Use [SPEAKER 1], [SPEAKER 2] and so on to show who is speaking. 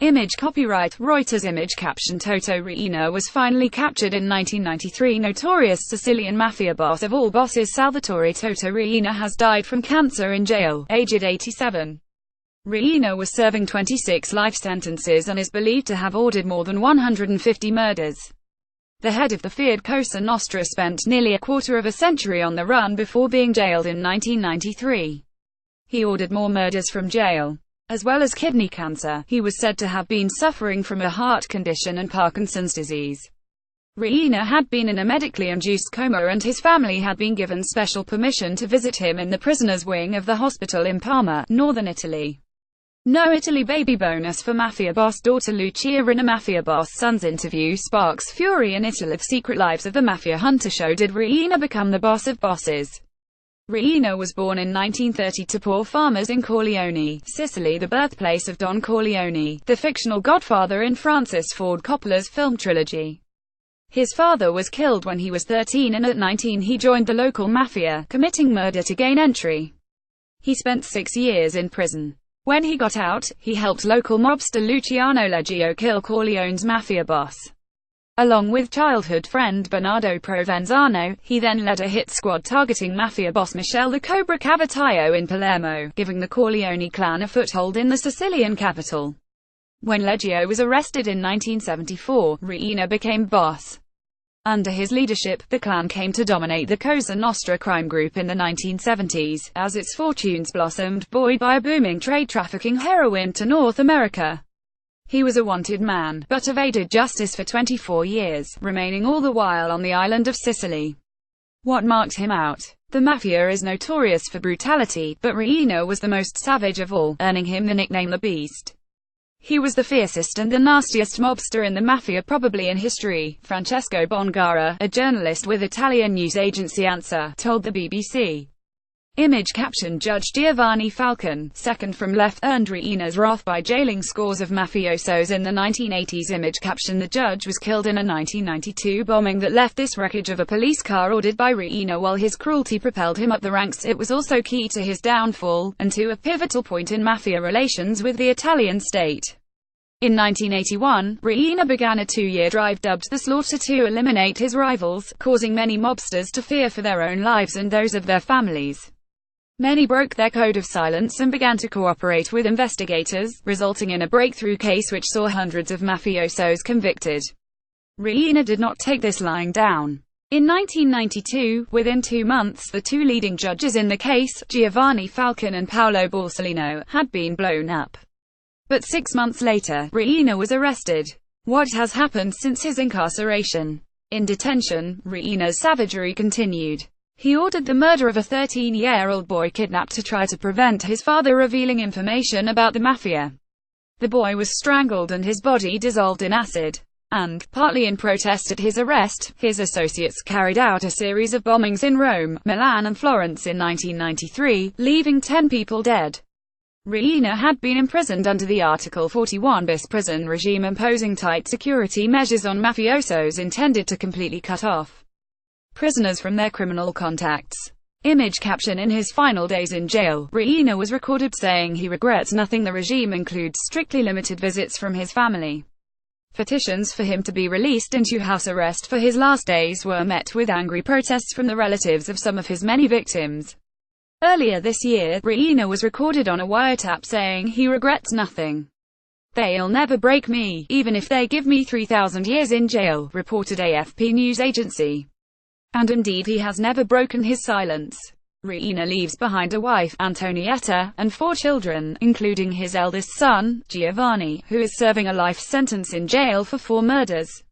[SPEAKER 1] Image copyright Reuters. Image caption Toto Riina was finally captured in 1993. Notorious Sicilian mafia boss of all bosses Salvatore Toto Riina has died from cancer in jail, aged 87. Riina was serving 26 life sentences and is believed to have ordered more than 150 murders. The head of the feared Cosa Nostra spent nearly a quarter of a century on the run before being jailed in 1993. He ordered more murders from jail. As well as kidney cancer, he was said to have been suffering from a heart condition and Parkinson's disease. Riina had been in a medically induced coma and his family had been given special permission to visit him in the prisoner's wing of the hospital in Parma, northern Italy. No Italy baby bonus for mafia boss daughter Lucia. Riina. Mafia boss son's interview sparks fury in Italy. Secret Lives of the Mafia Hunter show. Did Riina become the boss of bosses? Riina was born in 1930 to poor farmers in Corleone, Sicily, the birthplace of Don Corleone, the fictional godfather in Francis Ford Coppola's film trilogy. His father was killed when he was 13 and at 19 he joined the local mafia, committing murder to gain entry. He spent 6 years in prison. When he got out, he helped local mobster Luciano Leggio kill Corleone's mafia boss. Along with childhood friend Bernardo Provenzano, he then led a hit squad targeting mafia boss Michele the Cobra Cavataio in Palermo, giving the Corleone clan a foothold in the Sicilian capital. When Leggio was arrested in 1974, Riina became boss. Under his leadership, the clan came to dominate the Cosa Nostra crime group in the 1970s, as its fortunes blossomed, buoyed by a booming trade trafficking heroin to North America. He was a wanted man, but evaded justice for 24 years, remaining all the while on the island of Sicily. What marked him out? The mafia is notorious for brutality, but Riina was the most savage of all, earning him the nickname the Beast. He was the fiercest and the nastiest mobster in the mafia probably in history, Francesco Bongara, a journalist with Italian news agency ANSA, told the BBC. Image caption Judge Giovanni Falcone, second from left, earned Riina's wrath by jailing scores of mafiosos in the 1980s. Image caption The judge was killed in a 1992 bombing that left this wreckage of a police car ordered by Riina. While his cruelty propelled him up the ranks, it was also key to his downfall, and to a pivotal point in mafia relations with the Italian state. In 1981, Riina began a 2-year drive dubbed the Slaughter to eliminate his rivals, causing many mobsters to fear for their own lives and those of their families. Many broke their code of silence and began to cooperate with investigators, resulting in a breakthrough case which saw hundreds of mafiosos convicted. Riina did not take this lying down. In 1992, within 2 months, the two leading judges in the case, Giovanni Falcone and Paolo Borsellino, had been blown up. But 6 months later, Riina was arrested. What has happened since his incarceration? In detention, Riina's savagery continued. He ordered the murder of a 13-year-old boy kidnapped to try to prevent his father revealing information about the mafia. The boy was strangled and his body dissolved in acid. And, partly in protest at his arrest, his associates carried out a series of bombings in Rome, Milan and Florence in 1993, leaving 10 people dead. Riina had been imprisoned under the Article 41 bis prison regime imposing tight security measures on mafiosos intended to completely cut off prisoners from their criminal contacts. Image caption In his final days in jail, Riina was recorded saying he regrets nothing. The regime includes strictly limited visits from his family. Petitions for him to be released into house arrest for his last days were met with angry protests from the relatives of some of his many victims. Earlier this year, Riina was recorded on a wiretap saying he regrets nothing. They'll never break me, even if they give me 3,000 years in jail, reported AFP news agency. And indeed he has never broken his silence. Riina leaves behind a wife, Antonietta, and 4 children, including his eldest son, Giovanni, who is serving a life sentence in jail for 4 murders.